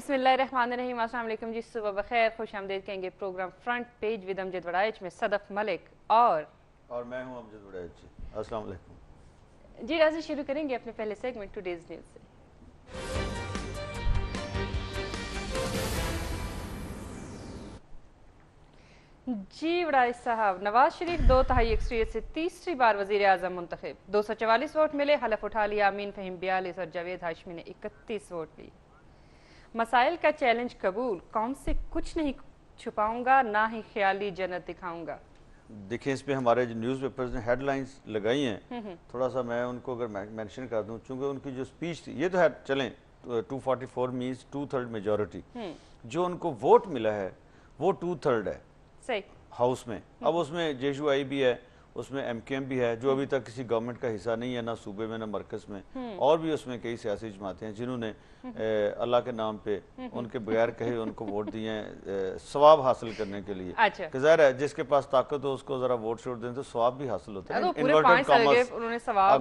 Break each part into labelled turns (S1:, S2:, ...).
S1: बिस्मिल्लाहिर्रहमानिर्रहीम। अस्सलाम वालेकुम जी, सुबह बखैर, खुश आमदीद कहेंगे programme front page with Amjad Waraich में सदफ मलिक और
S2: मैं हूं अमजद वड़ाइच। अस्सलाम वालेकुम
S1: जी। राजी शुरू करेंगे अपने पहले सेगमेंट टुडेज न्यूज से। जी वड़ाइच साहब, नवाज शरीफ 2/3 अक्सरियत से तीसरी बार वजीर आजम मुंतखब। 244 वोट मिले, हलफ उठा लिया। अमीन फहीम 42 और जावेद हाशमी ने 31 वोट लिए। मसाइल का चैलेंज कबूल, कौम से कुछ नहीं छुपाऊंगा, ना ही ख्याली जन्नत दिखाऊंगा।
S2: देखिए, इस पे हमारे जो न्यूज़ पेपर्स ने हेडलाइंस लगाई हैं, थोड़ा सा मैं उनको अगर मेंशन कर दूं, चूंकि उनकी जो स्पीच थी, ये तो है चलें 244 मीन्स 2/3 मेजॉरिटी, जो उनको वोट मिला है वो 2/3 है
S1: सही
S2: हाउस में। अब उसमें जेशुआई भी है, उसमें एमकेएम भी है, जो अभी तक किसी गवर्नमेंट का हिस्सा नहीं है, ना सूबे में ना मरकज में, और भी उसमें कई सियासी जमातें हैं जिन्होंने अल्लाह के नाम पे उनके बगैर कहे उनको वोट दिए हैं सवाब हासिल करने के लिए।
S1: अच्छा।
S2: कि ज़ाहिर है जिसके पास ताकत हो उसको जरा वोट छोड़ दें तो सवाब भी हासिल होता है।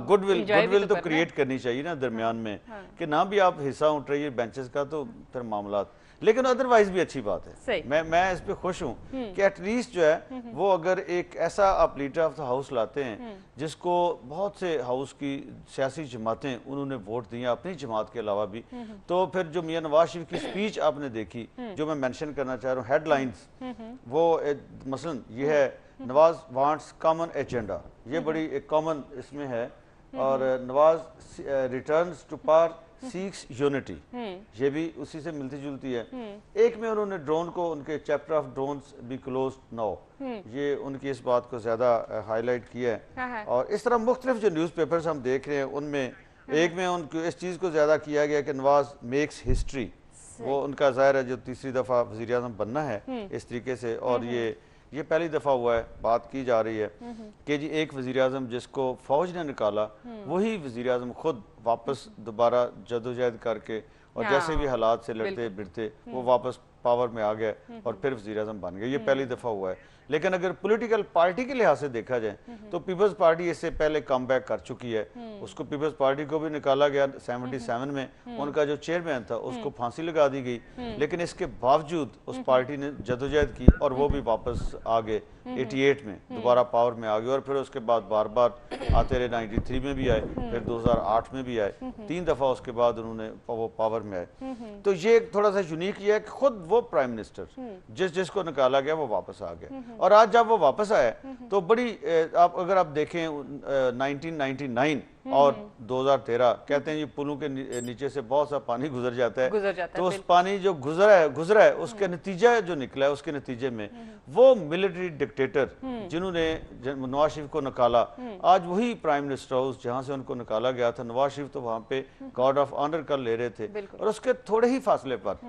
S2: गुडविल तो क्रिएट करनी चाहिए ना दरमियान में, कि ना भी आप हिस्सा उठ रही है बेंचेस का तो फिर मामला, लेकिन अदरवाइज भी अच्छी बात है। मैं इस पे खुश हूँ कि एटलीस्ट जो है वो अगर एक ऐसा आप लीडर ऑफ द हाउस लाते हैं जिसको बहुत से हाउस की सियासी जमातें उन्होंने वोट दिए अपनी जमात के अलावा भी, तो फिर जो मियां नवाज शरीफ की स्पीच आपने देखी, जो मैं मेंशन करना चाह रहा हूँ हेडलाइंस, वो मसलन ये है नवाज वांट्स कॉमन एजेंडा, ये बड़ी एक कॉमन इसमें है, और Nawaz returns to power seeks unity, ये भी उसी से मिलती जुलती है। एक में उन्होंने ड्रोन को, उनके chapter of drones be close now, ये उनकी इस बात को ज्यादा हाईलाइट किया है। और इस तरह मुख्तलिफ जो न्यूज़पेपर्स हम देख रहे हैं उनमें एक में उनको इस चीज़ को ज्यादा किया गया कि नवाज मेक्स हिस्ट्री, वो उनका जाहिर है जो तीसरी दफा वज़ीर आज़म बनना है इस तरीके से, और ये पहली दफ़ा हुआ है, बात की जा रही है कि जी एक वज़ीर आज़म जिसको फ़ौज ने निकाला वही वज़ीर आज़म खुद वापस दोबारा जदोजहद करके और जैसे भी हालात से लड़ते भिड़ते वो वापस पावर में आ गया और फिर वज़ीर आज़म बन गए। ये पहली दफ़ा हुआ है। लेकिन अगर पॉलिटिकल पार्टी के लिहाज से देखा जाए तो पीपल्स पार्टी इससे पहले कम बैक कर चुकी है। उसको पीपल्स पार्टी को भी निकाला गया 77 में, उनका जो चेयरमैन था उसको फांसी लगा दी गई, लेकिन इसके बावजूद उस पार्टी ने जदोजहद की और वो भी वापस आ गए 88 में, दोबारा पावर में आ गए, और फिर उसके बाद बार बार आते रहे। 93 में भी आए, फिर 2008 में भी आए, 3 दफा उसके बाद उन्होंने वो पावर में आए। तो ये थोड़ा सा यूनिक ये है कि खुद वो प्राइम मिनिस्टर जिसको निकाला गया वो वापस आ गया, और आज जब वो वापस आया तो बड़ी अगर आप देखें 1999 और 2013 कहते हैं ये पुलों के नीचे से बहुत सा पानी गुजर जाता है, तो उस पानी जो गुजरा है उसके नतीजा जो निकला है, उसके नतीजे में वो मिलिट्री डिक्टेटर जिन्होंने नवाज शरीफ को निकाला, आज वही प्राइम मिनिस्टर हाउस जहां से उनको निकाला गया था, नवाज शरीफ तो वहां पे गार्ड ऑफ ऑनर कर ले रहे थे, और उसके थोड़े ही फासले पर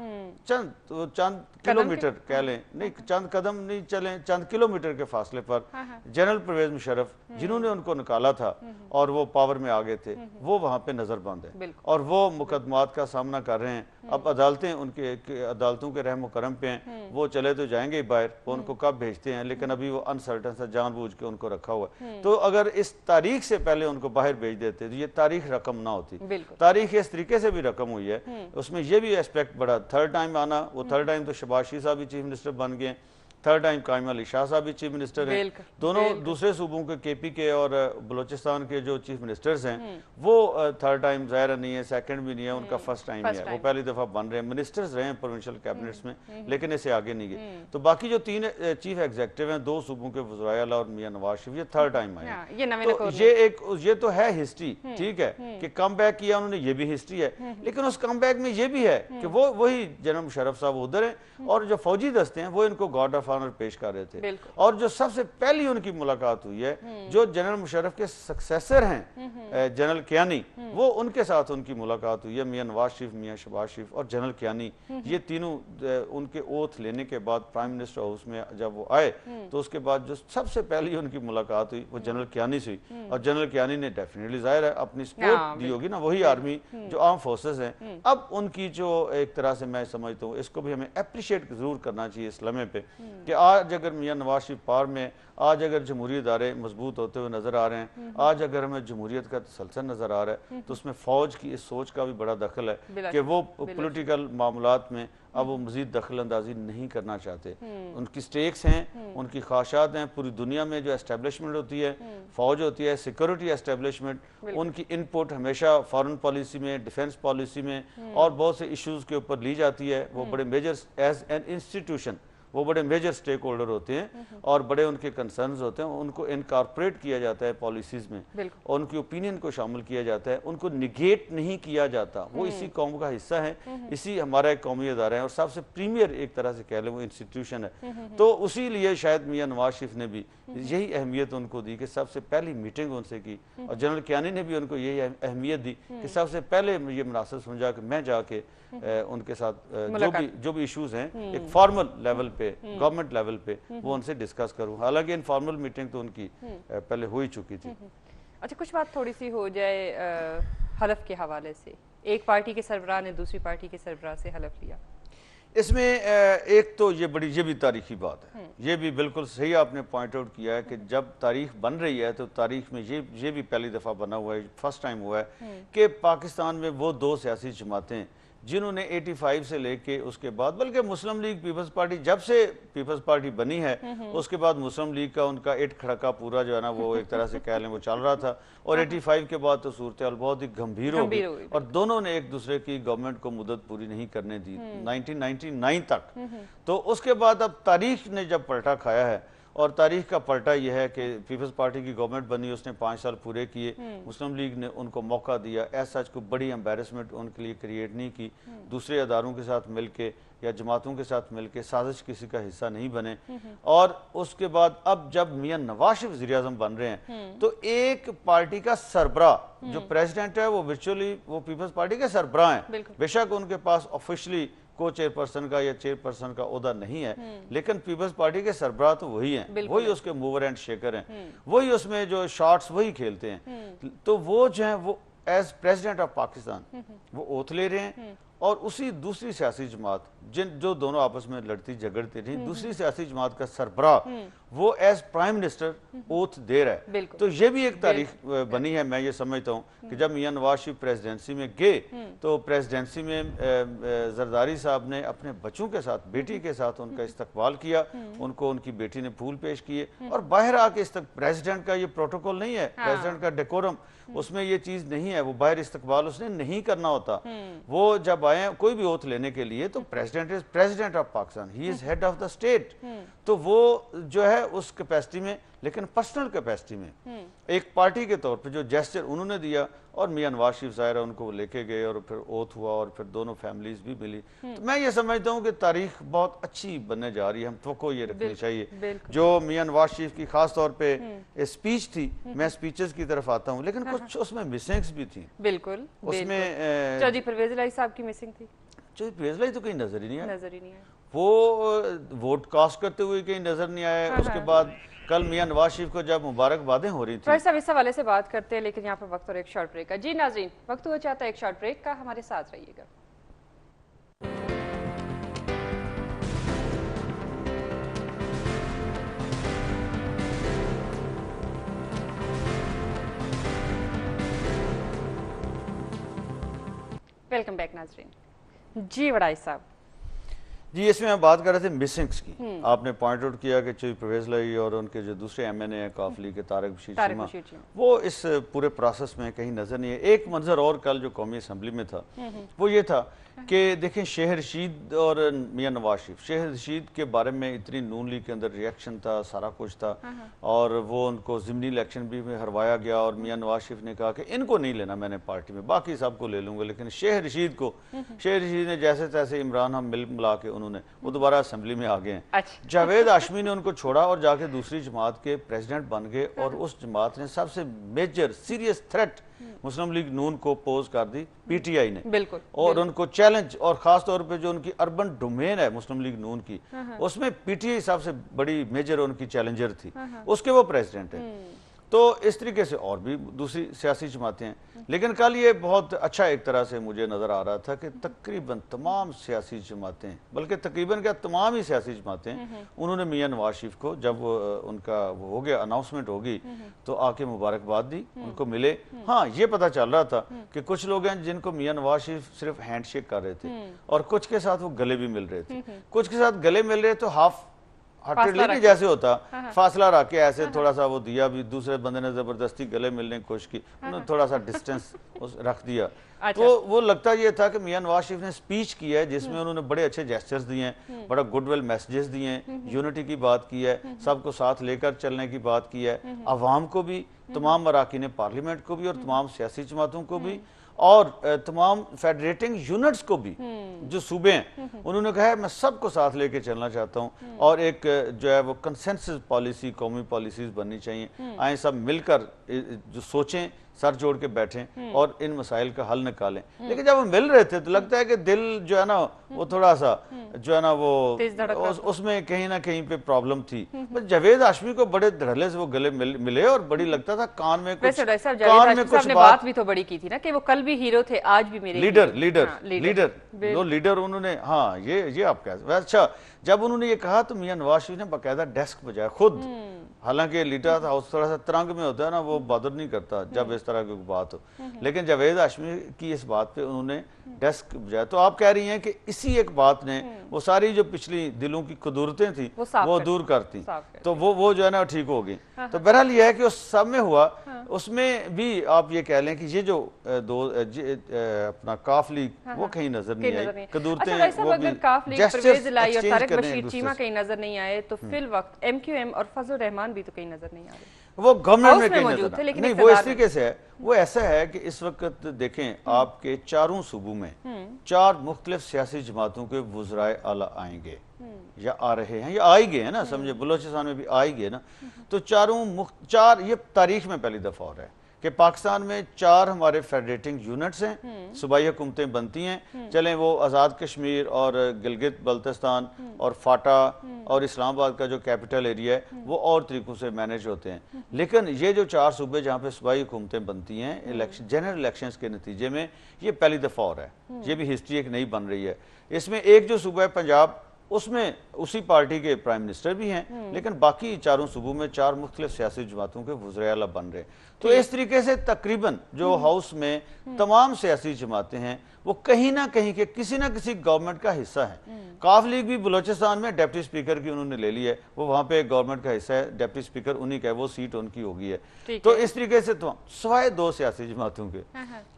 S2: चंद किलोमीटर कह लें, नहीं चंद कदम नहीं चले, चंद किलोमीटर के फासले पर जनरल परवेज मुशर्रफ जिन्होंने उनको निकाला था और वो पावर में आ गए थे, वो वहां पे नजरबंद है और वो मुकदमात का सामना कर रहे हैं। अब अदालतें उनके अदालतों के रहम करम पे हैं, वो चले तो जाएंगे बाहर, वो उनको कब भेजते हैं, लेकिन अभी वो अनसर्टन सा जानबूझ के उनको रखा हुआ है। तो अगर इस तारीख से पहले उनको बाहर भेज देते तो ये तारीख रकम ना होती। तारीख इस तरीके से भी रकम हुई है, उसमें ये भी एस्पेक्ट बड़ा, थर्ड टाइम आना, वो थर्ड टाइम तो शहबाज शरीफ साहब भी चीफ मिनिस्टर बन गए, थर्ड टाइम कायम अली शाह साहब भी चीफ मिनिस्टर हैं, दोनों दूसरे सूबों के केपी के और बलोचिस्तान के जो चीफ मिनिस्टर्स हैं वो थर्ड टाइम जाहिर नहीं है, सेकंड भी नहीं है, उनका फर्स्ट टाइम ही है, वो पहली दफा बन रहे हैं, मिनिस्टर्स रहे हैं प्रोविंशियल कैबिनेट्स में, लेकिन इससे आगे नहीं गए। तो बाकी जो 3 चीफ एग्जीक्यूटिव हैं, 2 सूबों के वज़ीर आला और मियां नवाज शरीफ, ये थर्ड टाइम आए। तो ये तो है हिस्ट्री, ठीक है कि कम बैक किया उन्होंने, ये भी हिस्ट्री है, लेकिन उस कम बैक में ये भी है कि वो वही जनरल मुशर्रफ साहब उधर हैं और जो फौजी दस्ते हैं वो इनको गार्ड ऑफ ऑनर पेश कर रहे थे, और जो सबसे पहली उनकी मुलाकात हुई है जो जनरल मुशर्रफ के सक्सेसर हैं जनरल कियानी, वो उनके साथ उनकी मुलाकात हुई है, मियां नवाज शरीफ, मियां शहबाज शरीफ और जनरल कियानी, ये तीनों उनके ओथ लेने के बाद प्राइम मिनिस्टर हाउस में जब वो आए तो उसके बाद जो सबसे पहली उनकी मुलाकात हुई वो जनरल कियानी से हुई, और जनरल कियानी ने डेफिनेटली जाहिर है अपनी सपोर्ट दी होगी ना, वही आर्मी जो आर्म फोर्सेस हैं। अब उनकी जो एक तरह से मैं समझता हूँ इसको भी हमें अप्रिशिएट जरूर करना चाहिए इस लम्हे पे कि आज अगर मियां नवाज शरीफ पार में, आज अगर जमहूरी इदारे मजबूत होते हुए नजर आ रहे हैं, आज अगर हमें जमहूरियत का तसलसल नजर आ रहा है, तो उसमें फौज की इस सोच का भी बड़ा दखल है कि वो पॉलिटिकल मामलात में अब वो मजीद दखल अंदाजी नहीं करना चाहते। उनकी स्टेक्स हैं, उनकी ख्वाहिशात हैं। पूरी दुनिया में जो एस्टेब्लिशमेंट होती है, फौज होती है, सिक्योरिटी एस्टेब्लिशमेंट, उनकी इनपुट हमेशा फॉरेन पॉलिसी में, डिफेंस पॉलिसी में और बहुत से इश्यूज के ऊपर ली जाती है। वो बड़े मेजर एज एन इंस्टीट्यूशन वो बड़े मेजर स्टेक होल्डर होते हैं और बड़े उनके कंसर्न्स होते हैं। उनको इनकॉर्पोरेट किया जाता है पॉलिसीज में और उनकी ओपिनियन को शामिल किया जाता है, उनको निगेट नहीं किया जाता। वो इसी कौम का हिस्सा है, इसी हमारा एक कौमी अदारा है और सबसे प्रीमियर एक तरह से कह लें वो इंस्टीट्यूशन है। तो उसी लिए शायद मियां नवाज शरीफ ने भी यही अहमियत उनको दी कि सबसे पहली मीटिंग उनसे की और जनरल कियानी ने भी उनको यही अहमियत दी कि सबसे पहले ये मुनासिब समझा कि मैं जाके उनके साथ जो भी इश्यूज हैं एक फॉर्मल लेवल पे, गवर्नमेंट लेवल पे वो उनसे डिस्कस करूं। हालांकि इनफॉर्मल मीटिंग तो उनकी पहले हो ही चुकी थी।
S1: अच्छा, कुछ बात थोड़ी सी हो जाए हलफ के हवाले से। एक पार्टी के सरबराह ने दूसरी पार्टी के सरबराह से हलफ लिया।
S2: इसमें एक तो ये भी तारीखी बात है, ये भी बिल्कुल सही आपने पॉइंट आउट किया है कि जब तारीख बन रही है तो तारीख में ये भी पहली दफ़ा बना हुआ है, फर्स्ट टाइम हुआ है कि पाकिस्तान में वो दो सियासी जमातें जिन्होंने 85 से लेके उसके बाद, बल्कि मुस्लिम लीग पीपल्स पार्टी जब से पीपल्स पार्टी बनी है उसके बाद मुस्लिम लीग का उनका इट खड़का पूरा जो है ना वो एक तरह से कह लें वो चल रहा था और 85 के बाद तो सूरत हाल बहुत ही गंभीर हो गई और दोनों ने एक दूसरे की गवर्नमेंट को मुद्दत पूरी नहीं करने दी 1999 तक। तो उसके बाद अब तारीख ने जब पलटा खाया है और तारीख का पलटा यह है कि पीपल्स पार्टी की गवर्नमेंट बनी, उसने 5 साल पूरे किए, मुस्लिम लीग ने उनको मौका दिया, ऐसा कोई बड़ी एम्बेरसमेंट उनके लिए क्रिएट नहीं की, दूसरे अदारों के साथ मिलके या जमातों के साथ मिलके साजिश किसी का हिस्सा नहीं बने। और उसके बाद अब जब मियां नवाज शरीफ वज़ीर आज़म बन रहे हैं तो एक पार्टी का सरबराह जो प्रेसिडेंट है वो वर्चुअली वो पीपल्स पार्टी के सरबराह हैं। बेशक उनके पास ऑफिशियली को चेयरपर्सन का या चेयरपर्सन का ओहदा नहीं है, लेकिन पीपल्स पार्टी के सरबराह तो वही हैं, वही उसके मूवर एंड शेकर हैं, वही उसमें जो शॉट्स वही खेलते हैं। तो वो जो है वो एज प्रेसिडेंट ऑफ पाकिस्तान वो ओथ ले रहे हैं और उसी दूसरी सियासी जमात जो दोनों आपस में लड़ती झगड़ती थी, दूसरी सियासी जमात का सरबराह वो एज प्राइम मिनिस्टर ओथ दे रहा है। तो ये भी एक तारीख बनी है। मैं ये समझता हूँ कि जब मियां नवाज शरीफ प्रेसिडेंसी में गए तो प्रेसिडेंसी में जरदारी साहब ने अपने बच्चों के साथ, बेटी के साथ उनका इस्तकबाल किया, उनको उनकी बेटी ने फूल पेश किए और बाहर आके प्रेसिडेंट का ये प्रोटोकॉल नहीं है, प्रेसिडेंट का डेकोरम उसमें ये चीज नहीं है, वो बाहर इस्तकबाल उसने नहीं करना होता। वो जब आए कोई भी ओथ लेने के लिए तो president is president of Pakistan, he is head of the state. तो वो जो है उस कैपेसिटी में, लेकिन पर्सनल कैपेसिटी में एक पार्टी के तौर पे जो जेस्चर उन्होंने दिया और मियां नवाज शरीफ ज़ाहिर उनको लेके गए और फिर ओथ हुआ और फिर दोनों फैमिलीज भी मिली। तो मैं ये समझता हूँ कि तारीख बहुत अच्छी बनने जा रही है, हम तो ये रखनी चाहिए। जो मियां नवाज शरीफ की खास तौर पे स्पीच थी, मैं स्पीचेस की तरफ आता हूँ, लेकिन कुछ उसमें मिसिंग्स भी थी।
S1: बिल्कुल
S2: उसमें
S1: चौधरी परवेज इलाही साहब की मिसिंग थी।
S2: चौधरी परवेज इलाही तो कहीं नजर ही नहीं आया, वो वोट कास्ट करते हुए कहीं नजर नहीं आए। उसके बाद कल मियां नवाज शरीफ को जब मुबारकबादें हो रही थी,
S1: सब इस हवाले से बात करते हैं, लेकिन यहाँ पर वक्त और एक शॉर्ट ब्रेक का। जी नाज़रीन, वक्त हुआ चाहता है एक शॉर्ट ब्रेक का, हमारे साथ रहिएगा। वेलकम बैक नाज़रीन। जी वड़ाई साहब,
S2: जी इसमें हम बात कर रहे थे मिसिंग्स की। आपने पॉइंट आउट किया कि चौधरी परवेज इलाही और उनके जो दूसरे एमएनए हैं काफली के तारिक बशीर चीमा, वो इस पूरे प्रोसेस में कहीं नजर नहीं है। एक मंजर और कल जो कौमी असम्बली में था वो ये था कि देखें शेख रशीद और मियां नवाज शरीफ, शेख रशीद के बारे में इतनी नून लीग के अंदर रिएक्शन था, सारा कुछ था और वो उनको ज़िमनी इलेक्शन भी में हरवाया गया और मियां नवाज शरीफ ने कहा कि इनको नहीं लेना मैंने पार्टी में, बाकी सबको ले लूंगा। लेकिन शेख रशीद ने जैसे तैसे इमरान हम मिला के उन्होंने वो दोबारा असेंबली में आ गए हैं। जावेद हाशमी ने उनको छोड़ा और जाके दूसरी जमात के प्रेसिडेंट बन गए और उस जमात ने सबसे मेजर सीरियस थ्रेट मुस्लिम लीग नून को पोज कर दी पीटीआई ने, बिल्कुल, और उनको चैलेंज, और खास तौर पे जो उनकी अर्बन डोमेन है मुस्लिम लीग नून की, उसमें पीटीआई सबसे बड़ी मेजर उनकी चैलेंजर थी, उसके वो प्रेसिडेंट है। तो इस तरीके से और भी दूसरी सियासी जमातें हैं। लेकिन कल ये बहुत अच्छा एक तरह से मुझे नज़र आ रहा था कि तकरीबन तमाम सियासी जमातें, बल्कि तकरीबन क्या तमाम ही सियासी जमातें, उन्होंने मियां नवाज शरीफ को जब उनका वो हो गया, अनाउंसमेंट होगी, तो आके मुबारकबाद दी, उनको मिले। हाँ, ये पता चल रहा था कि कुछ लोग हैं जिनको मियां नवाज शरीफ सिर्फ हैंड शेक कर रहे थे और कुछ के साथ वो गले भी मिल रहे थे, कुछ के साथ गले मिल रहे तो हाफ हार्टेडली जैसे होता, फासला रख के ऐसे थोड़ा सा वो दिया, भी दूसरे बंदे ने जबरदस्ती गले मिलने की कोशिश की, उन्होंने थोड़ा सा डिस्टेंस रख दिया। तो वो लगता ये था कि मियां नवाज शरीफ ने स्पीच की है जिसमें उन्होंने बड़े अच्छे जेस्चर्स दिए हैं, बड़ा गुडविल मैसेजेस दिए हैं, यूनिटी की बात की है, सबको साथ लेकर चलने की बात की है, अवाम को भी, तमाम अराकीन पार्लियामेंट को भी और तमाम सियासी जमातों को भी और तमाम फेडरेटिंग यूनिट्स को भी, जो सूबे हैं, उन्होंने कहा है मैं सबको साथ लेके चलना चाहता हूं और एक जो है वो कंसेंसस पॉलिसी, कौमी पॉलिसीज बननी चाहिए, आए सब मिलकर जो सोचें, सर जोड़ के बैठें और इन मसाइल का हल निकालें। लेकिन जब वो मिल रहे थे तो लगता है कि दिल जो है ना वो थोड़ा सा जो है ना वो उसमें कहीं ना कहीं पे प्रॉब्लम थी। बस जावेद हाशमी को बड़े धड़ल्ले से वो गले मिले और बड़ी लगता था कान में कुछ
S1: बात भी तो बड़ी की थी ना कि वो कल भी हीरो थे, आज भी मेरे
S2: लीडर उन्होंने, हाँ ये आप कह। अच्छा, जब उन्होंने ये कहा तो मियां नवाज शरीफ ने बाकायदा डेस्क बजाया खुद, हालांकि लीडर था थोड़ा सा तरंग में होता है ना, वो बदर नहीं करता जब इस तरह की बात हो, लेकिन जावेद हाशमी की इस बात पे उन्होंने डेस्क बजाया। तो आप कह रही हैं कि इसी एक बात ने वो सारी जो पिछली दिलों की कुदूरतें थी वो दूर करती, तो वो जो है ना ठीक हो गई। तो बहरहाल ये है कि उस सब में हुआ, उसमें भी आप ये कह लें कि ये जो अपना काफ लीग वो कहीं नजर नहीं आई, कुदूरतें वो भी
S1: चीमा कहीं नजर नहीं आए, तो फिल वक्त MQM और फजल रहमान भी तो कहीं नजर नहीं आ रहे,
S2: वो गवर्नमेंट में कहीं नजर नहीं। वो इस तरीके से है, वो ऐसा है कि इस वक्त देखें आपके चारों सूबों में 4 मुख्तलिफ सियासी जमातों के वुज़राए आला आएंगे या आ रहे हैं या आ ही गए हैं ना, समझे, बलोचिस्तान में भी आ ही गए ना। तो चार ये तारीख में पहली दफा हो रहा है कि पाकिस्तान में 4 हमारे फेडरेटिंग यूनिट्स हैं, सूबाई हुकूमतें बनती हैं, चलें वो आज़ाद कश्मीर और गिलगित बल्तिस्तान और फाटा और इस्लामाबाद का जो कैपिटल एरिया है वो और तरीक़ों से मैनेज होते हैं। लेकिन ये जो 4 सूबे जहाँ पे सूबाई हुकूमतें बनती हैं, इलेक्शन, जनरल इलेक्शंस के नतीजे में ये पहली दफ़ा हो रहा है, ये भी हिस्ट्री एक नई बन रही है। इसमें एक जो सूबा है पंजाब, उसमें उसी पार्टी के प्राइम मिनिस्टर भी हैं, लेकिन बाकी चारों सूबों में 4 मुख्तलिफ सियासी जमातों के वज़ीर आला बन रहे। तो इस तरीके से तकरीबन जो हाउस में तमाम सियासी जमातें हैं वो कहीं ना कहीं के किसी ना किसी गवर्नमेंट का हिस्सा है। काफ लीग भी बलोचिस्तान में डिप्टी स्पीकर की उन्होंने ले ली है, वो वहाँ पे गवर्नमेंट का हिस्सा है, डिप्टी स्पीकर उन्हीं का है, वो सीट उनकी होगी है। तो इस तरीके से तो सिवाय 2 सियासी जमातों के,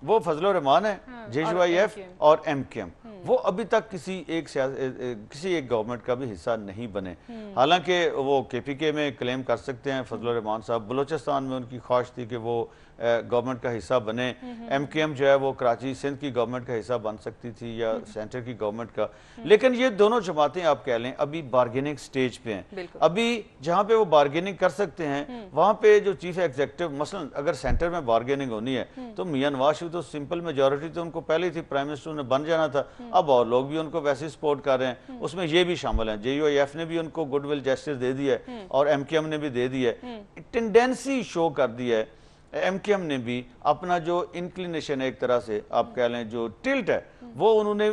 S2: वो फजल रहमान है, JUIF और MQM, वो अभी तक किसी एक गवर्नमेंट का भी हिस्सा नहीं बने। हालांकि वो KPK में क्लेम कर सकते हैं फजल रहमान साहब, बलोचिस्तान में उनकी ख्वाहिश थी कि वो गवर्नमेंट का हिस्सा बने। MQM जो है वो कराची सिंध की गवर्नमेंट का हिस्सा बन सकती थी या सेंटर की गवर्नमेंट का, लेकिन ये दोनों जमातें आप कह लें अभी बार्गेनिंग स्टेज पे हैं। अभी जहाँ पे वो बार्गेनिंग कर सकते हैं वहाँ पे जो चीफ एग्जीक्यूटिव, मसलन अगर सेंटर में बार्गेनिंग होनी है तो मियां नवाज शरीफ तो सिंपल मेजोरिटी तो उनको पहले थी, प्राइम मिनिस्टर ने बन जाना था, अब और लोग भी उनको वैसे सपोर्ट कर रहे हैं, उसमें ये भी शामिल है, JUIF ने भी उनको गुडविल जेस्चर दे दिया है और MQM ने भी दे दिया है, टेंडेंसी शो कर दी है। MQM ने भी अपना जो इंक्लिनेशन है एक तरह से आप कह लें, जो टिल्ट है वो उन्होंने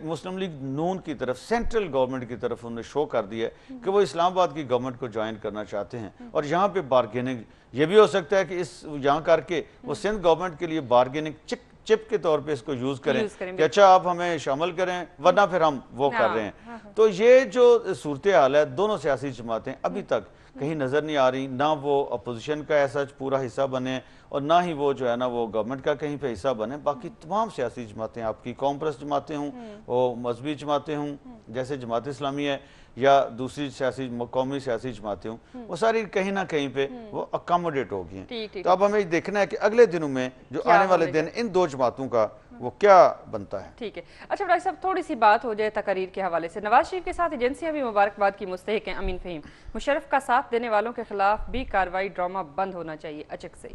S2: मुस्लिम लीग नून की तरफ, सेंट्रल गवर्नमेंट की तरफ उन्होंने शो कर दिया है कि वो इस्लामाबाद की गवर्नमेंट को ज्वाइन करना चाहते हैं। और यहाँ पे बार्गेनिंग ये भी हो सकता है कि इस यहाँ करके वो सिंध गवर्नमेंट के लिए बार्गेनिंग चिप के तौर पे इसको यूज करें कि अच्छा आप हमें शामिल करें वरना फिर हम वो कर रहे हैं। तो ये जो सूरत हाल है, दोनों सियासी जमातें अभी तक कहीं नजर नहीं आ रही, ना वो अपोजिशन का ऐसा पूरा हिस्सा बने और ना ही वो जो है ना वो गवर्नमेंट का कहीं पे हिस्सा बने। बाकी तमाम सियासी जमातें, आपकी कॉमप्रस जमातें हों, वो मजहबी जमातें हों जैसे जमात इस्लामी है या दूसरी सियासी कौमी सियासी जमातें हों, वो सारी कहीं ना कहीं पे वो अकोमोडेट हो गई हैं। तो अब हमें देखना है कि अगले दिनों में जो आने वाले दिन इन 2 जमातों का वो क्या बनता है।
S1: ठीक है। अच्छा डॉक्टर साहब, थोड़ी सी बात हो जाए तकरीर के हवाले से। नवाज शरीफ के साथ एजेंसियां भी मुबारकबाद की मुस्तहिक हैं। अमीन फहीम, मुशर्रफ का साथ देने वालों के खिलाफ भी कार्रवाई, ड्रामा बंद होना चाहिए अचक से।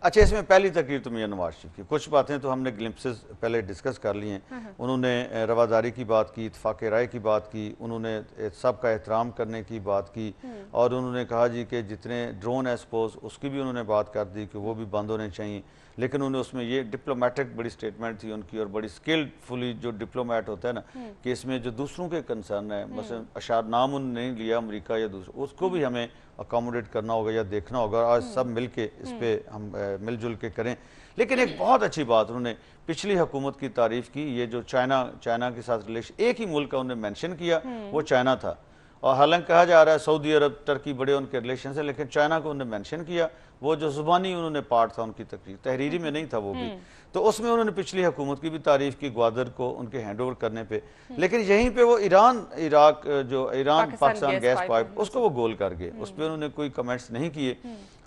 S2: अच्छा, इसमें पहली तकरीर तो मियां नवाज शरीफ की, कुछ बातें तो हमने ग्लिम्पसेस पहले डिस्कस कर ली हैं। उन्होंने रवादारी की बात की, इत्फाक राय की बात की, उन्होंने सबका एहतराम करने की बात की, और उन्होंने कहा जी कि जितने ड्रोन है सपोज उसकी भी उन्होंने बात कर दी कि वो भी बंद होने चाहिए। लेकिन उन्होंने उसमें ये डिप्लोमेटिक बड़ी स्टेटमेंट थी उनकी, और बड़ी स्किल्डफुली जो डिप्लोमेट होता है ना, कि इसमें जो दूसरों के कंसर्न है, मसलन अशार नाम उन्होंने नहीं लिया अमेरिका या दूसरा, उसको भी हमें अकोमोडेट करना होगा या देखना होगा। आज सब मिल के इस पर हम मिलजुल के करें। लेकिन एक बहुत अच्छी बात उन्होंने पिछली हुकूमत की तारीफ की, ये जो चाइना के साथ रिलेशन, एक ही मुल्क का उन्होंने मेंशन किया, वो चाइना था। और हालांकि कहा जा रहा है सऊदी अरब टर्की बड़े उनके रिलेशन है, लेकिन चाइना को उन्होंने मेंशन किया। वो जो जुबानी उन्होंने पार्ट था उनकी तकरीर, तहरीरी में नहीं था वो भी, तो उसमें उन्होंने पिछली हुकूमत की भी तारीफ की, ग्वादर को उनके हैंड ओवर करने पे। लेकिन यहीं पे वो ईरान पाकिस्तान गैस पाइप उसको वो गोल कर गए, उस पर उन्होंने कोई कमेंट्स नहीं किए।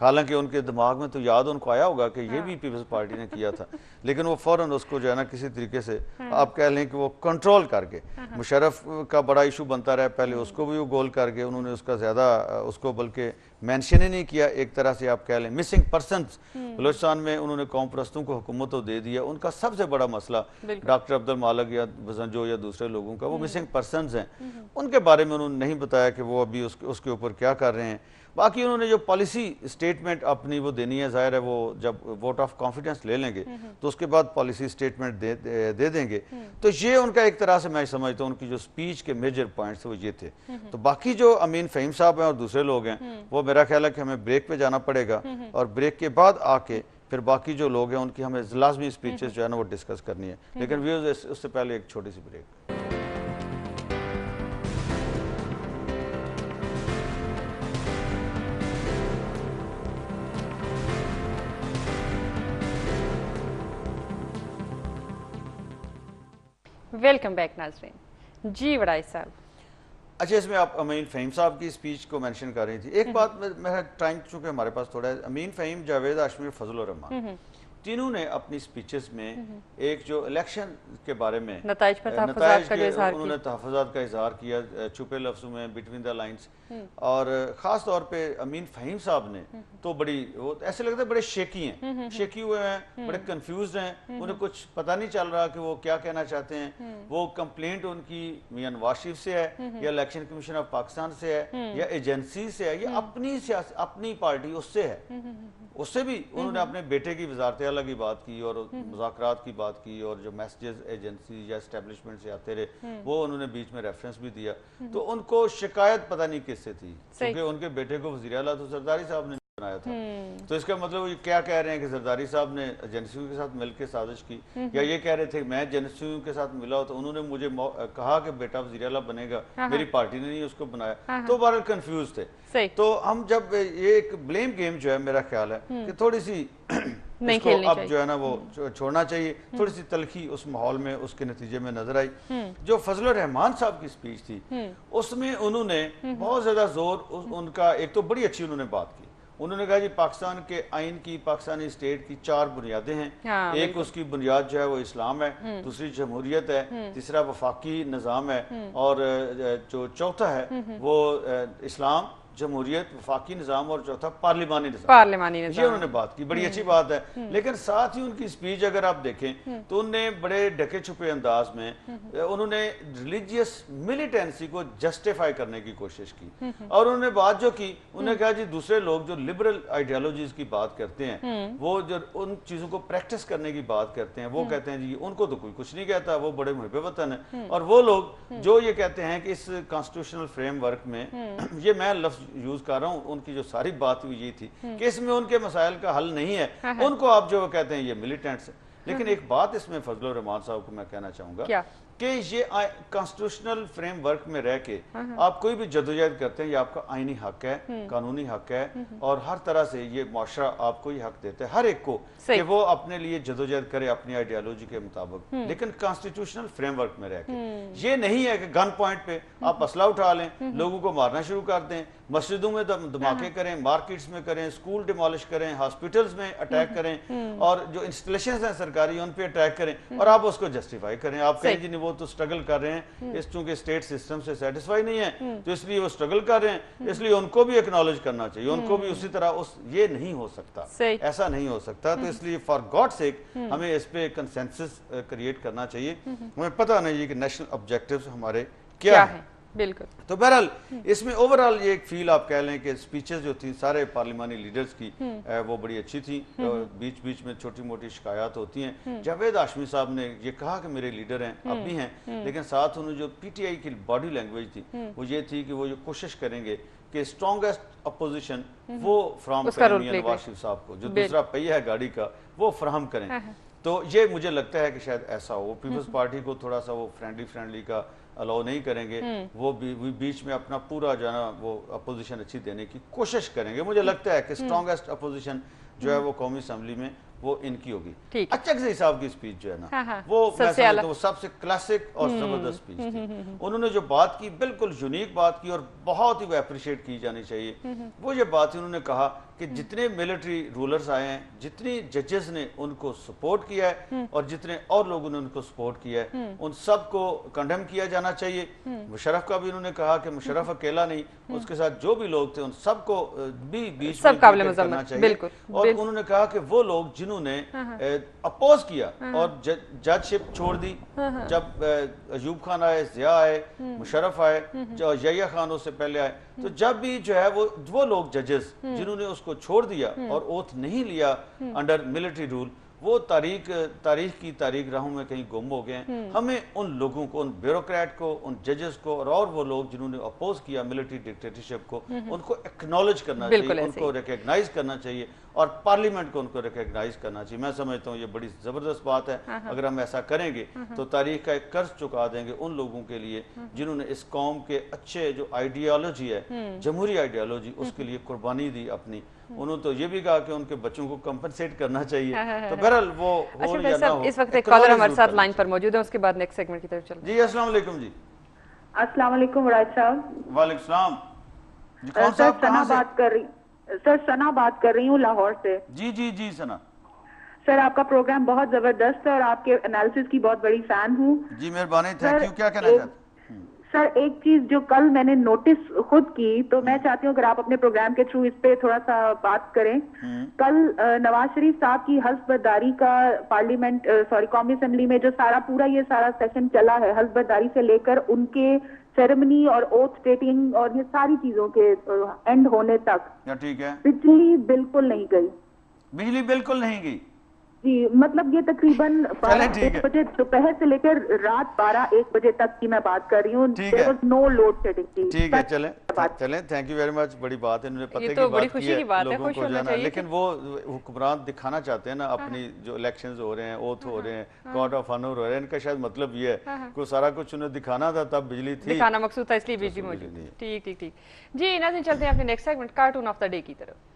S2: हालांकि उनके दिमाग में तो याद उनको आया होगा कि ये भी पीपल्स पार्टी ने किया था, लेकिन वो फौरन उसको जो है ना किसी तरीके से आप कह लें कि वो कंट्रोल करके, मुशर्रफ का बड़ा इशू बनता रहा पहले, उसको भी वो गोल करके उन्होंने उसका ज्यादा उसको बल्कि मेंशन ही नहीं किया। एक तरह से आप कह लें मिसिंग पर्सन्स बलूचिस्तान में उन्होंने कौम परस्तों को हुकूमत तो दे दिया। उनका सबसे बड़ा मसला डॉक्टर अब्दुल मालिक या बजंजो या दूसरे लोगों का वो मिसिंग पर्सन्स हैं, उनके बारे में उन्होंने नहीं बताया कि वो अभी उसके ऊपर क्या कर रहे हैं। बाकी उन्होंने जो पॉलिसी स्टेटमेंट अपनी वो देनी है, जाहिर है वो जब वोट ऑफ कॉन्फिडेंस ले लेंगे तो उसके बाद पॉलिसी स्टेटमेंट दे देंगे। तो ये उनका एक तरह से मैं समझता हूँ उनकी जो स्पीच के मेजर पॉइंट्स वो ये थे। तो बाकी जो अमीन फ़हीम साहब हैं और दूसरे लोग हैं, वो मेरा ख्याल है कि हमें ब्रेक पे जाना पड़ेगा, और ब्रेक के बाद आके फिर बाकी जो लोग हैं उनकी हमें लाजमी स्पीचेस जो है ना वो डिस्कस करनी है। लेकिन व्यूअर्स उससे पहले एक छोटी सी ब्रेक।
S1: वेलकम बैक नाज़रीन। जी वड़ाई साहब,
S2: अच्छा, इसमें आप अमीन फ़हीम साहब की स्पीच को मेंशन कर रही थी। एक बात मैं टाइम चूंकि हमारे पास थोड़ा है, अमीन फ़हीम, जावेद हाशमी, फजल रहमान तीनों ने अपनी स्पीचेस में एक जो इलेक्शन के बारे में
S1: नताइज पर
S2: उन्होंने तहफ़्फ़ुज़ात का इजहार किया छुपे लफ्ज़ों में, बिटवीन द लाइन्स। और ख़ास तौर पे अमीन फ़हीम साहब ने तो बड़ी वो ऐसे लगता है बड़े शेकी हुए हैं, बड़े कंफ्यूज हैं, उन्हें कुछ पता नहीं चल रहा कि वो क्या कहना चाहते हैं। वो कंप्लेंट उनकी मियां नवाज शरीफ से है या इलेक्शन कमीशन ऑफ पाकिस्तान से है या एजेंसी से है या अपनी पार्टी उससे है। उससे भी उन्होंने अपने बेटे की वजारत आला की बात की और मुज़ाकरात की बात की, और जो मैसेजेस एजेंसी या एस्टेब्लिशमेंट से आते रहे वो उन्होंने बीच में रेफरेंस भी दिया। तो उनको शिकायत पता नहीं किससे थी, क्योंकि उनके बेटे को वज़ीर आला तो जरदारी साहब ने बनाया था। तो इसका मतलब ये क्या कह रहे हैं कि जरदारी साहब ने एजेंसियों के साथ मिलकर साजिश की, या ये कह रहे थे मैं एजेंसियों के साथ मिला हो तो उन्होंने मुझे कहा कि बेटा वज़ीर आला बनेगा, मेरी पार्टी ने नहीं उसको बनाया। तो बहरहाल कंफ्यूज थे। तो हम जब ये एक ब्लेम गेम जो है मेरा ख्याल है कि थोड़ी सी उसको अब जो है ना वो छोड़ना चाहिए। थोड़ी सी तलखी उस माहौल में उसके नतीजे में नजर आई। जो फजल रहमान साहब की स्पीच थी उसमें उन्होंने बहुत ज्यादा जोर उनका, एक तो बड़ी अच्छी उन्होंने बात की। उन्होंने कहा जी पाकिस्तान के आइन की, पाकिस्तानी स्टेट की 4 बुनियादें हैं। एक उसकी बुनियाद जो है वो इस्लाम है, दूसरी जमहूरियत है, तीसरा वफाकी निज़ाम है, और जो चौथा है वो इस्लाम, जमहूरियत, वफाकी निज़ाम, और चौथा पार्लिमानी निज़ाम। ये उन्होंने बात की, बड़ी अच्छी बात है। लेकिन साथ ही उनकी स्पीच अगर आप देखें तो उन्होंने बड़े ढके छुपे अंदाज में उन्होंने रिलीजियस मिलिटेंसी को जस्टिफाई करने की कोशिश की। और उन्होंने बात जो की, उन्होंने कहा जी दूसरे लोग जो लिबरल आइडियोलॉजीज की बात करते हैं, वो जो उन चीजों को प्रैक्टिस करने की बात करते हैं, वो कहते हैं जी उनको तो कोई कुछ नहीं कहता, वो बड़े मुहिब वतन है। और वो लोग जो ये कहते हैं कि इस कॉन्स्टिट्यूशनल फ्रेमवर्क में, ये मैं लफ्ज यूज कर रहा हूं, उनकी जो सारी बात हुई ये थी कि इसमें उनके मसाइल का हल नहीं है, उनको आप जो कहते हैं ये मिलिटेंट्स है। लेकिन एक बात इसमें फजल रहमान साहब को मैं कहना चाहूंगा कि ये कॉन्स्टिट्यूशनल फ्रेमवर्क में रह के आप कोई भी जदोजहद करते हैं, ये आपका आईनी हक है, कानूनी हक है, और हर तरह से ये मुआशरा आपको ये हक देता है हर एक को कि वो अपने लिए जदोजहद करे अपनी आइडियोलॉजी के मुताबिक, लेकिन कॉन्स्टिट्यूशनल फ्रेमवर्क में रह के। ये नहीं है कि गन पॉइंट पे आप असला उठा लें, लोगों को मारना शुरू कर दें, मस्जिदों में धमाके करें, मार्केट्स में करें, स्कूल डिमोलिश करें, हॉस्पिटल्स में अटैक करें और जो इंस्टॉलेशंस हैं सरकारी उन पे अटैक करें और आप उसको जस्टिफाई करें। आप कहें जी वो तो स्ट्रगल कर रहे हैं, इस चूंकि स्टेट सिस्टम से सेटिस्फाई नहीं है तो इसलिए वो स्ट्रगल कर रहे हैं, इसलिए उनको भी एक्नॉलेज करना चाहिए, उनको भी उसी तरह ये नहीं हो सकता, ऐसा नहीं हो सकता। तो इसलिए फॉर गॉड सेक हमें इस पे कंसेंसस क्रिएट करना चाहिए। हमें पता नहीं कि नेशनल ऑब्जेक्टिव्स हमारे क्या है।
S1: बिल्कुल।
S2: तो बहरहाल इसमें ओवरऑल ये एक फील आप कह लें कि स्पीचेस जो थी सारे पार्लिमानी लीडर्स की वो बड़ी अच्छी थी। बीच बीच में छोटी मोटी शिकायत होती हैं। जावेद हाशमी साहब ने ये कहा कि मेरे लीडर हैं, अब भी हैं, लेकिन साथ उन्होंने जो पीटीआई की बॉडी लैंग्वेज थी वो ये थी कि वो ये कोशिश करेंगे कि स्ट्रॉन्गेस्ट अपोजिशन वो फ्राहम करें मियां नवाज शरीफ साहब को, जो दूसरा पहिया है गाड़ी का वो फ्राहम करें। तो ये मुझे लगता है कि शायद ऐसा हो। पीपल्स पार्टी को थोड़ा सा वो फ्रेंडली का अलाउ नहीं करेंगे, वो बीच में अपना पूरा जो है ना वो अपोजिशन अच्छी देने की कोशिश करेंगे। मुझे लगता है कि स्ट्रॉन्गेस्ट अपोजिशन जो है वो कौमी असेंबली में वो इनकी होगी। अचकज़ई साहब की स्पीच जो है ना वो मैं समझता हूँ सबसे क्लासिक और जबरदस्त स्पीच थी। उन्होंने जो बात की बिल्कुल यूनिक बात की और बहुत ही वो अप्रिशिएट की जानी चाहिए। वो ये बात उन्होंने कहा कि जितने मिलिट्री रूलर्स आए हैं, जितनी जजेस ने उनको सपोर्ट किया है और जितने और लोगों ने उनको सपोर्ट किया है, उन सबको कंडेम किया जाना चाहिए। मुशर्रफ का भी उन्होंने कहा कि मुशर्रफ अकेला नहीं, उसके साथ जो भी लोग थे उन सबको भी बीच में करना चाहिए। और उन्होंने कहा कि वो लोग जिन्होंने अपोज किया और जजशिप छोड़ दी, जब अयूब खान आए, जिया आए, मुशर्रफ आए, यहिया खान उससे पहले आए, तो जब भी जो है वो लोग जजेस जिन्होंने उसको छोड़ दिया और ओथ नहीं लिया अंडर मिलिट्री रूल, वो तारीख की राहों में कहीं गुम हो गए हैं। हमें उन लोगों को, उन ब्यूरोक्रेट को, उन जजेस को और वो लोग जिन्होंने अपोज किया मिलिट्री डिक्टेटरशिप को, उनको एक्नॉलेज करना चाहिए, उनको रिकॉग्नाइज करना चाहिए और पार्लियामेंट को उनको रिकॉग्नाइज करना चाहिए। मैं समझता हूँ ये बड़ी जबरदस्त बात है। अगर हम ऐसा करेंगे तो तारीख का एक कर्ज चुका देंगे उन लोगों के लिए जिन्होंने इस कौम के अच्छे जो आइडियोलॉजी है, जमहूरी आइडियोलॉजी, उसके लिए कुर्बानी दी अपनी। उन्होंने तो ये भी कहा कि उनके बच्चों को कंपनसेट करना चाहिए। तो बहरहाल वो हो या ना हो।
S1: इस वक्त एक कॉलर हमारे साथ लाइन पर मौजूद है, उसके बाद नेक्स्ट सेगमेंट की तरफ चलते हैं।
S2: जी अस्सलाम वालेकुम। जी
S3: अस्सलाम वालेकुम वराज साहब।
S2: वालेकुम सलाम।
S3: सर सना बात कर रही, सर सना बात कर रही हूँ लाहौर से।
S2: जी जी जी सना।
S3: सर आपका प्रोग्राम बहुत जबरदस्त है और आपके एनालिसिस की बहुत बड़ी फैन हूँ।
S2: जी मेहरबानी, थैंक यू। क्या कहना चाहते हैं?
S3: सर एक चीज जो कल मैंने नोटिस खुद की, तो मैं चाहती हूँ अगर आप अपने प्रोग्राम के थ्रू इस पे थोड़ा सा बात करें। कल नवाज शरीफ साहब की हल्फबर्दारी का पार्लियामेंट कौमी असेंबली में जो पूरा सेशन चला है, हल्फबर्दारी से लेकर उनके सेरेमनी और ओथ टेकिंग और ये सारी चीजों के एंड होने तक,
S2: ठीक है,
S3: बिजली बिल्कुल नहीं गई।
S2: बिजली बिल्कुल नहीं गई
S3: जी, मतलब ये तकरीबन 1 बजे दोपहर से लेकर रात 12-1 बजे तक की मैं बात कर रही हूँ। No load shedding.
S2: ठीक है, चलें, थैंक यू वेरी मच। बड़ी बात है, इन्होंने पते की बात की है लोगों को जाना, लेकिन वो हुक्मरान दिखाना चाहते हैं ना अपनी जो इलेक्शंस हो रहे हैं, ओथ हो रहे हैं, कोर्ट ऑफ ऑनर हो रहे हैं, इनका शायद मतलब ये है को सारा कुछ उन्हें दिखाना था, तब बिजली थी,
S1: दिखाना मकसूद था, इसलिए बिजली मौजूद थी। ठीक ठीक ठीक जी, नाज़रीन चलते हैं अपने next segment cartoon of the day की तरफ।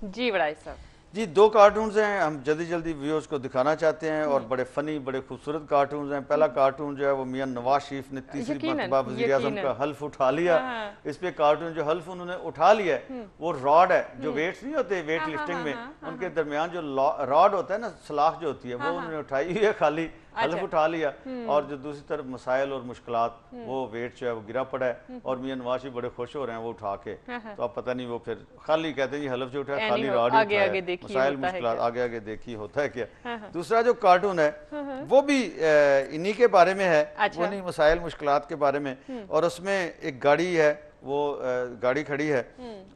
S1: जी वड़ाई साहब
S2: जी, 2 कार्टून्स हैं, हम जल्दी जल्दी व्यूअर्स को दिखाना चाहते हैं और बड़े फनी, बड़े खूबसूरत कार्टून्स हैं। पहला कार्टून जो है वो मियां नवाज शरीफ ने तीसरी मरतबा वज़ीर आज़म का हल्फ उठा लिया। इस पे कार्टून जो हल्फ उन्होंने उठा लिया है वो रॉड है, जो वेट्स नहीं होते वेट लिफ्टिंग में, उनके दरमियान जो रॉड होता है ना, सलाख जो होती है, वो उन्होंने उठाई हुई है, खाली हल्फ उठा लिया। और जो दूसरी तरफ मसाइल और मुश्किलात, वो वेट जो है वो गिरा पड़ा है और मियां नवाज शरीफ बड़े खुश हो रहे हैं वो उठा के। तो आप पता नहीं वो फिर खाली कहते हैं हल्फ जो उठाया, खाली रॉड ही उठाया, मसाइल मुश्किलात आगे आगे देखी होता है क्या। दूसरा जो कार्टून है वो भी इन्हीं के बारे में है, वो नहीं मसाइल मुश्किलात के बारे में। और उसमें एक गाड़ी है, वो गाड़ी खड़ी है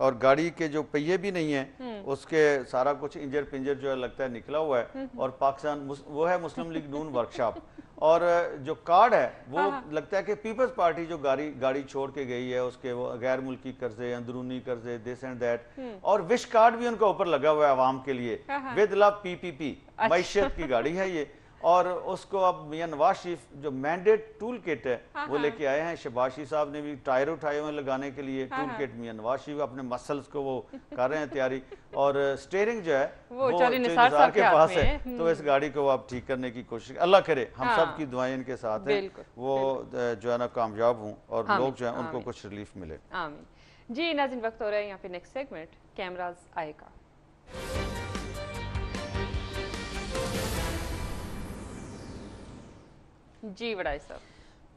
S2: और गाड़ी के जो पहिए भी नहीं है, उसके सारा कुछ इंजर पिंजर जो है लगता है निकला हुआ है। और पाकिस्तान वो है मुस्लिम लीग नून वर्कशॉप, और जो कार्ड है वो लगता है कि पीपल्स पार्टी जो गाड़ी छोड़ के गई है, उसके वो गैर मुल्की कर्जे, अंदरूनी कर्जे, दिस एंड दैट, और विश कार्ड भी उनका ऊपर लगा हुआ है आवाम के लिए, विद लव PPP, मैशियत की गाड़ी है ये। और उसको अब मियां नवाज शरीफ जो मैंडेट टूल किट है वो लेके आए हैं। शहबाज शरीफ साहब ने भी टायर उठाए हुए लगाने के लिए टूल किट, मियां नवाज शरीफ अपने मसल्स को वो कर रहे हैं तैयारी, और स्टीयरिंग जो है वो निसार के पास है। तो इस गाड़ी को आप ठीक करने की कोशिश, अल्लाह करे हम सब की दुआएं इनके साथ हैं, वो जो है ना कामयाब हों और लोग जो है उनको कुछ रिलीफ मिले।
S1: आमीन। जी नाज़रीन, वक्त हो रहा है यहाँ पे नेक्स्ट सेगमेंट कैमराज आएगा। जी वड़ाई साहब,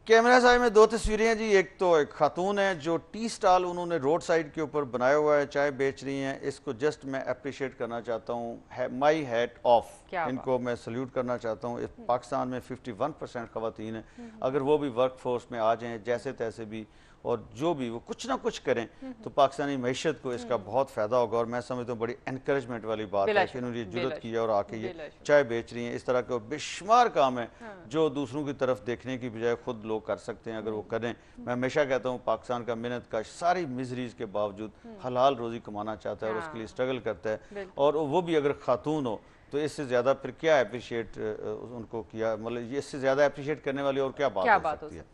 S2: कैमरा साहब में दो तस्वीरें हैं जी। एक तो एक खातून है जो टी स्टॉल उन्होंने रोड साइड के ऊपर बनाया हुआ है, चाय बेच रही हैं। इसको जस्ट मैं अप्रिशिएट करना चाहता हूँ, माई हैट ऑफ, इनको मैं सल्यूट करना चाहता हूँ। पाकिस्तान में 51% खवातीन हैं, अगर वो भी वर्क फोर्स में आ जाएं जैसे तैसे भी और जो भी वो कुछ ना कुछ करें तो पाकिस्तानी मैशत को इसका बहुत फ़ायदा होगा। और मैं समझता हूँ बड़ी एनकरेजमेंट वाली बात है कि इन्होंने ये जुर्रत की है और आके ये चाय बेच रही हैं। इस तरह का बेशुमार काम है जो दूसरों की तरफ देखने की बजाय खुद लोग कर सकते हैं अगर वो करें। मैं हमेशा कहता हूँ पाकिस्तान का मेहनत का सारी मिजरीज के बावजूद हलाल रोज़ी कमाना चाहता है और उसके लिए स्ट्रगल करता है, और वो भी अगर खातून हो तो इससे ज़्यादा फिर क्या अप्रिशिएट उनको किया, मतलब इससे ज़्यादा अप्रिशिएट करने वाली और क्या बात हो सकती है।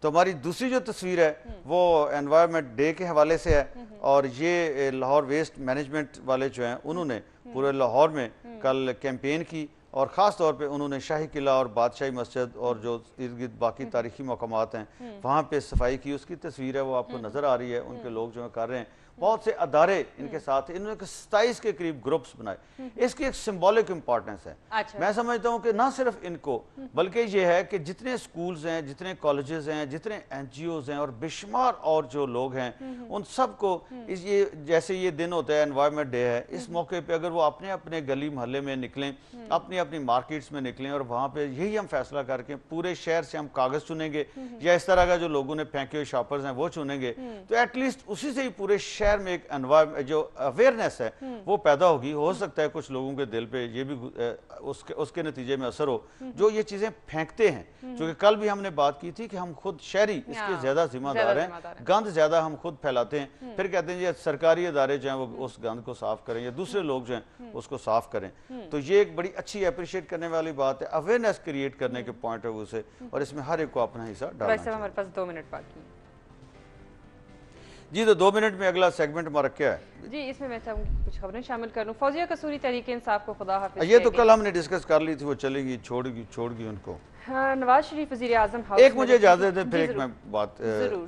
S2: तो हमारी दूसरी जो तस्वीर है वो एनवायरनमेंट डे के हवाले से है, और ये लाहौर वेस्ट मैनेजमेंट वाले जो हैं उन्होंने पूरे लाहौर में कल कैंपेन की, और ख़ास तौर पे उन्होंने शाही किला और बादशाही मस्जिद और जो इर्द गिर्द बाकी तारीखी मकामात हैं वहाँ पे सफाई की। उसकी तस्वीर है वो आपको नज़र आ रही है। उनके लोग जो है कर रहे हैं, बहुत से अदारे इनके साथ, इन्होंने 27 के करीब ग्रुप्स बनाए। इसकी एक सिंबॉलिक इंपॉर्टेंस है।
S1: अच्छा।
S2: मैं समझता हूँ कि ना सिर्फ इनको बल्कि ये है कि जितने स्कूल्स हैं, जितने कॉलेजेस हैं, जितने NGOs हैं और बेशुमार और जो लोग हैं उन सबको इस ये जैसे ये दिन होता है एनवायरनमेंट डे है, इस मौके पे अगर वो अपने अपने गली मोहल्ले में निकलें, अपनी अपनी मार्केट्स में निकलें और वहाँ पे यही हम फैसला करके पूरे शहर से हम कागज़ चुनेंगे या इस तरह का जो लोगों ने फेंके हुए शॉपर्स हैं वो चुनेंगे, तो एटलीस्ट उसी से ही पूरे शहर में एक एनवायरमेंट जो अवेयरनेस है वो पैदा होगी। हो सकता है कुछ लोगों के दिल पे ये भी उसके नतीजे में असर हो जो ये चीजें फेंकते हैं, क्योंकि कल भी हमने बात की थी कि हम खुद शहरी इसके ज्यादा जिम्मेदार हैं, गंद ज्यादा हम खुद फैलाते हैं, फिर कहते हैं ये सरकारी इदारे जो हैं वो उस गंद को साफ करें या दूसरे लोग जो हैं उसको साफ करें। तो ये एक बड़ी अच्छी अप्रिशिएट करने वाली बात है, अवेयरनेस क्रिएट करने के पॉइंट ऑफ व्यू से, और इसमें हर एक को अपना हिस्सा डालना चाहिए।
S1: हमारे पास 2 मिनट बाकी है
S2: जी, तो 2 मिनट में अगला सेगमेंट हमारा क्या है
S1: जी? इसमें मैं चाहूंगी कुछ खबरें शामिल कर लूं। फौजिया कसूरी तहरीक इंसाफ को खुदा हाफिज,
S2: ये तो कल हमने डिस्कस कर ली थी, वो चलेगी छोड़गी उनको।
S1: हाँ, नवाज शरीफ वज़ीर आज़म हाउस,
S2: एक मुझे इजाजत है फिर एक मैं बात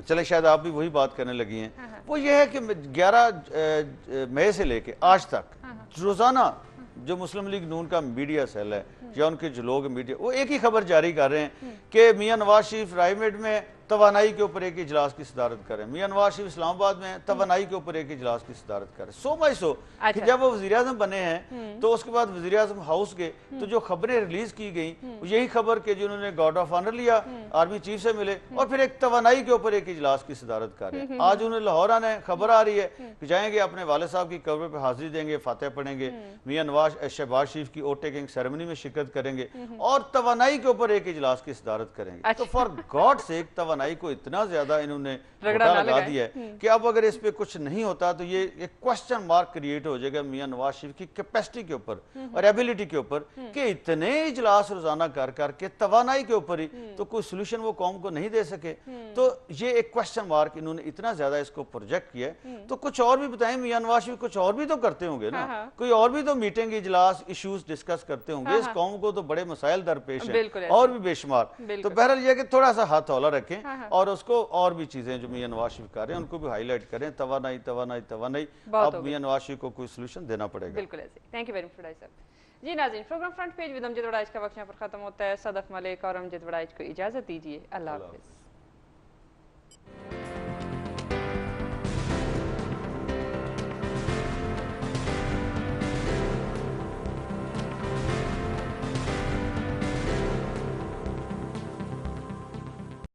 S2: चले, शायद आप भी वही बात करने लगी हैं। वो ये है कि 11 मई से लेके आज तक रोजाना जो मुस्लिम लीग नून का मीडिया सेल है या उनके जो लोग मीडिया, वो एक ही खबर जारी कर रहे हैं कि मियां नवाज शरीफ रायमेड में तवानाई के ऊपर एक इजलास की सदारत करें, मियां नवाज शरीफ इस्लामाबाद में तवानाई के ऊपर एक इजलास की सदारत करें। सो मच सो कि जब वो वज़ीर आज़म बने हैं तो उसके बाद वज़ीर आज़म हाउस गए तो जो खबरें रिलीज की गई यही खबर के जिन्होंने गार्ड ऑफ ऑनर लिया, आर्मी चीफ से मिले और फिर एक तवानाई के ऊपर एक इजलास की सदारत कर रहे हैं। आज उन्हें लाहौर आने खबर आ रही है कि जाएंगे अपने वाले साहब की कब्र पर हाजिरी देंगे, फातह पढ़ेंगे, मियां नवाज शहबाज शरीफ की ओट टेकिंग सेरेमनी में शिरकत करेंगे और तवानाई के ऊपर एक इजलास की सदारत करेंगे। तो फॉर गॉड सेक तवानाई को इतना ज्यादा इन्होंने लगा दिया है कि अब अगर इस पे कुछ नहीं होता तो ये एक क्वेश्चन मार्क क्रिएट हो जाएगा मियां नवाज शरीफ की कैपेसिटी के ऊपर और एबिलिटी के ऊपर कि इतने इजलास रोजाना कर करके तवानाई के ऊपर ही तो कोई सोल्यूशन वो कौम को नहीं दे सके। तो ये एक क्वेश्चन मार्क इन्होंने इतना ज्यादा इसको प्रोजेक्ट किया है। तो कुछ और भी बताएं, मियां नवाज शरीफ कुछ और भी तो करते होंगे ना, कोई और भी तो मीटिंग इजलास इश्यूज डिस्कस करते होंगे। इस कौम को तो बड़े मसाइल दरपेश है और भी बेशुमार। तो बहरहाल ये कि थोड़ा सा हाथ हौला रखें और उसको और भी चीजें जो मियां नवाज शरीफ कर रहे हैं उनको भी हाईलाइट करें। तवानाई तवानाई तवानाई, अब मियां नवाज शरीफ को कोई सोल्यूशन देना पड़ेगा।
S1: बिल्कुल ऐसे। थैंक यू वेरी मच फडाई साहब। जी नाज़रीन, programme front page with Amjad Waraich का वक्त यहाँ पर खत्म होता है। सदफ मलिक और अमजद वड़ाइच को इजाजत दीजिए। अल्लाह हाफिज।